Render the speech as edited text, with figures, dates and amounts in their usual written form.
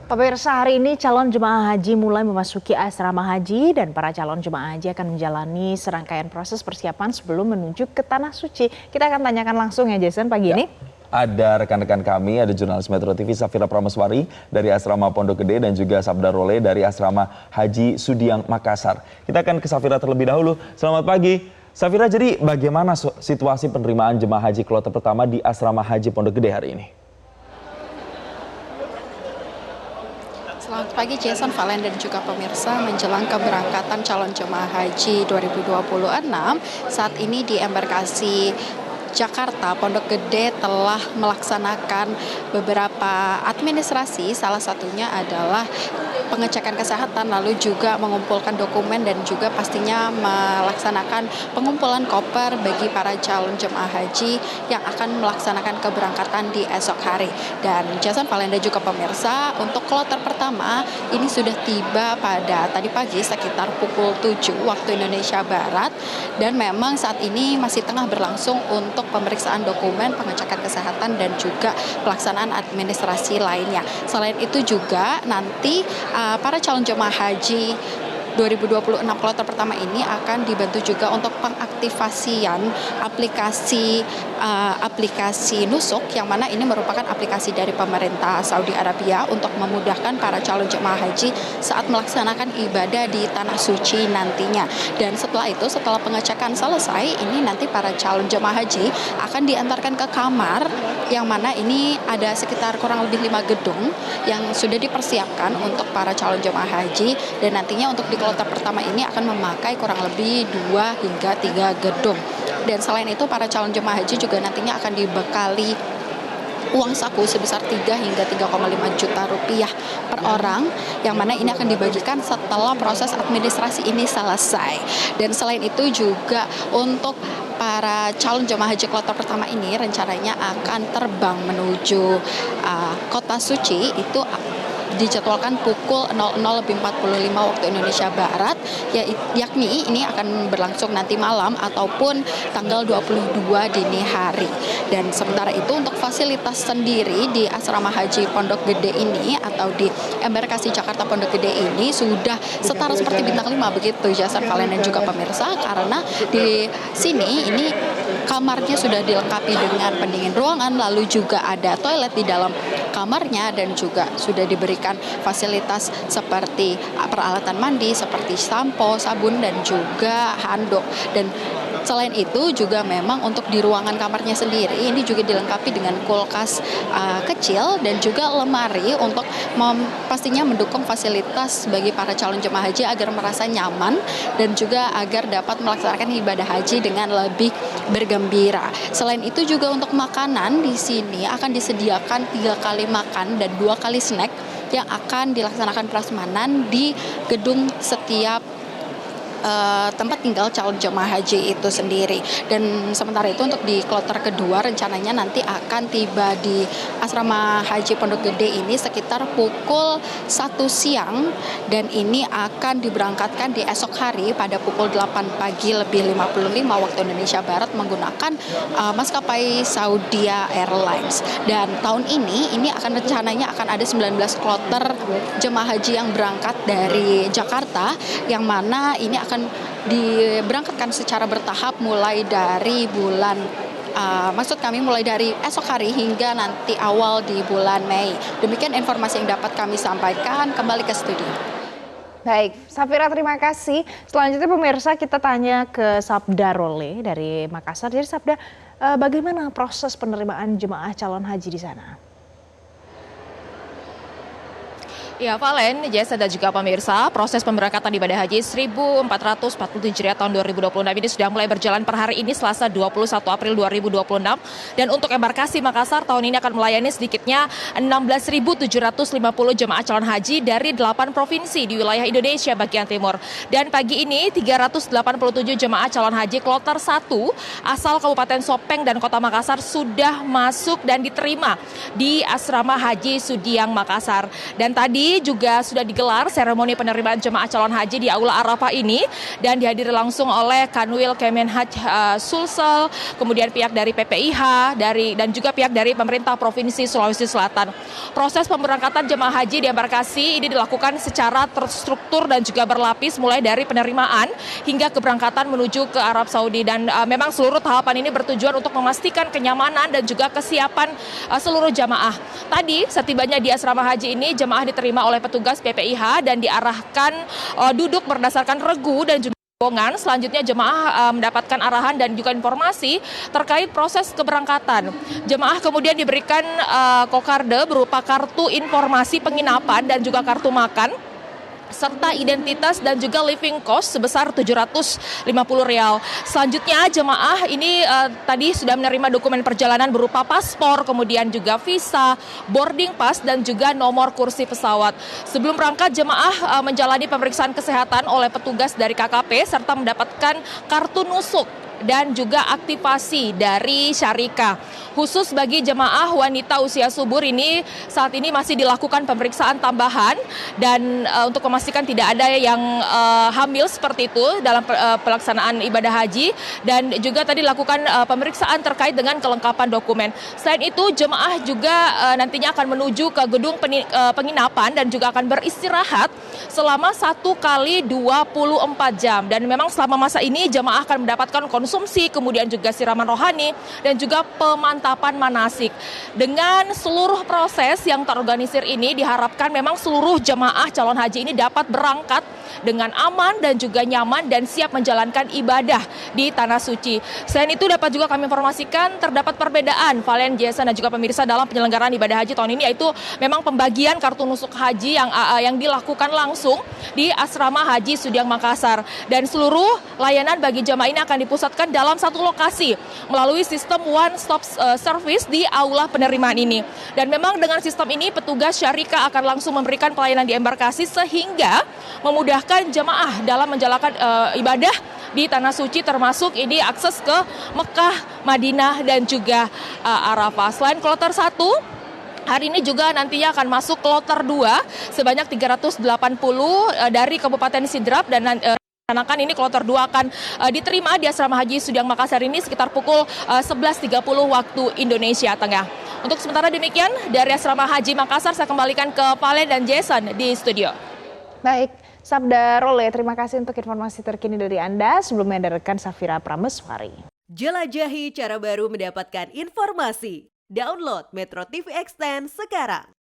Pemirsa, hari ini calon jemaah haji mulai memasuki asrama haji dan para calon jemaah haji akan menjalani serangkaian proses persiapan sebelum menuju ke Tanah Suci. Kita akan tanyakan langsung ya Jason pagi ini. Ada rekan-rekan kami, ada jurnalis Metro TV Safira Prameswari dari Asrama Pondok Gede dan juga Sabda Role dari Asrama Haji Sudiang Makassar. Kita akan ke Safira terlebih dahulu. Selamat pagi. Safira, jadi bagaimana situasi penerimaan jemaah haji kloter pertama di Asrama Haji Pondok Gede hari ini? Selamat pagi Jason, Valen dan juga pemirsa. Menjelang keberangkatan calon jemaah haji 2026, saat ini di embarkasi Jakarta, Pondok Gede telah melaksanakan beberapa administrasi, salah satunya adalah pengecekan kesehatan, lalu juga mengumpulkan dokumen dan juga pastinya melaksanakan pengumpulan koper bagi para calon jemaah haji yang akan melaksanakan keberangkatan di esok hari. Dan Jason, Valen dan juga pemirsa, untuk kloter pertama ini sudah tiba pada tadi pagi sekitar pukul 7 waktu Indonesia Barat, dan memang saat ini masih tengah berlangsung untuk pemeriksaan dokumen, pengecekan kesehatan dan juga pelaksanaan administrasi lainnya. Selain itu juga nanti para calon jemaah haji 2026 kloter pertama ini akan dibantu juga untuk pengaktifasian aplikasi Nusuk, yang mana ini merupakan aplikasi dari pemerintah Saudi Arabia untuk memudahkan para calon jemaah haji saat melaksanakan ibadah di Tanah Suci nantinya. Dan setelah itu, setelah pengecekan selesai, ini nanti para calon jemaah haji akan diantarkan ke kamar, yang mana ini ada sekitar kurang lebih 5 gedung yang sudah dipersiapkan untuk para calon jemaah haji, dan nantinya untuk di kloter pertama ini akan memakai kurang lebih 2 hingga 3 gedung. Dan selain itu, para calon jemaah haji juga nantinya akan dibekali uang saku sebesar 3 hingga 3,5 juta rupiah per orang, yang mana ini akan dibagikan setelah proses administrasi ini selesai. Dan selain itu juga untuk para calon jemaah haji kloter pertama ini rencananya akan terbang menuju Kota Suci, itu dijadwalkan pukul 00.45 waktu Indonesia Barat, yakni ini akan berlangsung nanti malam ataupun tanggal 22 dini hari. Dan sementara itu untuk fasilitas sendiri di Asrama Haji Pondok Gede ini atau di embarkasi Jakarta Pondok Gede ini sudah setara seperti bintang 5 begitu Jason, Valen dan juga pemirsa, karena di sini ini kamarnya sudah dilengkapi dengan pendingin ruangan, lalu juga ada toilet di dalam kamarnya, dan juga sudah diberikan fasilitas seperti peralatan mandi seperti sampo, sabun dan juga handuk. Dan selain itu juga memang untuk di ruangan kamarnya sendiri ini juga dilengkapi dengan kulkas kecil dan juga lemari untuk pastinya mendukung fasilitas bagi para calon jemaah haji agar merasa nyaman dan juga agar dapat melaksanakan ibadah haji dengan lebih bergembira. Selain itu juga untuk makanan di sini akan disediakan 3 kali makan dan 2 kali snack yang akan dilaksanakan prasmanan di gedung setiap tempat tinggal calon jemaah haji itu sendiri. Dan sementara itu untuk di kloter kedua rencananya nanti akan tiba di Asrama Haji Pondok Gede ini sekitar pukul 1 siang, dan ini akan diberangkatkan di esok hari pada pukul 8 pagi lebih 55 waktu Indonesia Barat menggunakan maskapai Saudi Airlines. Dan tahun ini akan rencananya akan ada 19 kloter jemaah haji yang berangkat dari Jakarta, yang mana ini akan diberangkatkan secara bertahap mulai dari mulai dari esok hari hingga nanti awal di bulan Mei. Demikian informasi yang dapat kami sampaikan. Kembali ke studio. Baik, Safira terima kasih. Selanjutnya pemirsa kita tanya ke Sabda Role dari Makassar. Jadi Sabda, bagaimana proses penerimaan jemaah calon haji di sana? Ya, Valen, Jasa dan juga pemirsa, proses pemberangkatan ibadah haji 1447 Hijriah tahun 2026 ini sudah mulai berjalan per hari ini Selasa 21 April 2026. Dan untuk embarkasi Makassar tahun ini akan melayani sedikitnya 16.750 jemaah calon haji dari 8 provinsi di wilayah Indonesia bagian timur. Dan pagi ini 387 jemaah calon haji kloter 1 asal Kabupaten Sopeng dan Kota Makassar sudah masuk dan diterima di Asrama Haji Sudiang Makassar. Dan tadi tadi juga sudah digelar seremoni penerimaan jemaah calon haji di Aula Arafah ini dan dihadiri langsung oleh Kanwil Kemenhaj Sulsel, kemudian pihak dari PPIH dan juga pihak dari pemerintah Provinsi Sulawesi Selatan. Proses pemberangkatan jemaah haji di embarkasi ini dilakukan secara terstruktur dan juga berlapis mulai dari penerimaan hingga keberangkatan menuju ke Arab Saudi, dan memang seluruh tahapan ini bertujuan untuk memastikan kenyamanan dan juga kesiapan seluruh jamaah. Tadi setibanya di asrama haji ini jemaah diterima oleh petugas PPIH dan diarahkan duduk berdasarkan regu dan juga rombongan. Selanjutnya jemaah mendapatkan arahan dan juga informasi terkait proses keberangkatan. Jemaah kemudian diberikan kokarde berupa kartu informasi penginapan dan juga kartu makan, serta identitas dan juga living cost sebesar Rp750. Selanjutnya jemaah ini tadi sudah menerima dokumen perjalanan berupa paspor, kemudian juga visa, boarding pass dan juga nomor kursi pesawat. Sebelum berangkat jemaah menjalani pemeriksaan kesehatan oleh petugas dari KKP serta mendapatkan kartu nusuk dan juga aktivasi dari Syarika. Khusus bagi jemaah wanita usia subur ini saat ini masih dilakukan pemeriksaan tambahan dan untuk memastikan tidak ada yang hamil seperti itu dalam pelaksanaan ibadah haji, dan juga tadi dilakukan pemeriksaan terkait dengan kelengkapan dokumen. Selain itu jemaah juga nantinya akan menuju ke gedung penginapan dan juga akan beristirahat selama 1 kali 24 jam, dan memang selama masa ini jemaah akan mendapatkan konsumsi, kemudian juga siraman rohani dan juga pemantapan manasik. Dengan seluruh proses yang terorganisir ini diharapkan memang seluruh jemaah calon haji ini dapat berangkat dengan aman dan juga nyaman dan siap menjalankan ibadah di Tanah Suci. Selain itu dapat juga kami informasikan terdapat perbedaan Valen, Jason dan juga pemirsa dalam penyelenggaraan ibadah haji tahun ini, yaitu memang pembagian kartu nusuk haji yang dilakukan langsung di Asrama Haji Sudiang Makassar, dan seluruh layanan bagi jemaah ini akan dipusatkan dalam satu lokasi melalui sistem one stop service di aula penerimaan ini. Dan memang dengan sistem ini petugas Syarika akan langsung memberikan pelayanan di embarkasi sehingga memudahkan jemaah dalam menjalankan ibadah di Tanah Suci, termasuk ini akses ke Mekah, Madinah dan juga Arafah. Selain kloter 1, hari ini juga nantinya akan masuk kloter 2 sebanyak 380 dari Kabupaten Sidrap, dan rencanakan ini kloter 2 akan diterima di Asrama Haji Sudiang Makassar ini sekitar pukul 11.30 waktu Indonesia Tengah. Untuk sementara demikian dari Asrama Haji Makassar, saya kembalikan ke Valen dan Jason di studio. Baik, Sabda Role, terima kasih untuk informasi terkini dari Anda. Sebelumnya ada rekan Safira Prameswari. Jelajahi cara baru mendapatkan informasi. Download Metro TV Extend sekarang.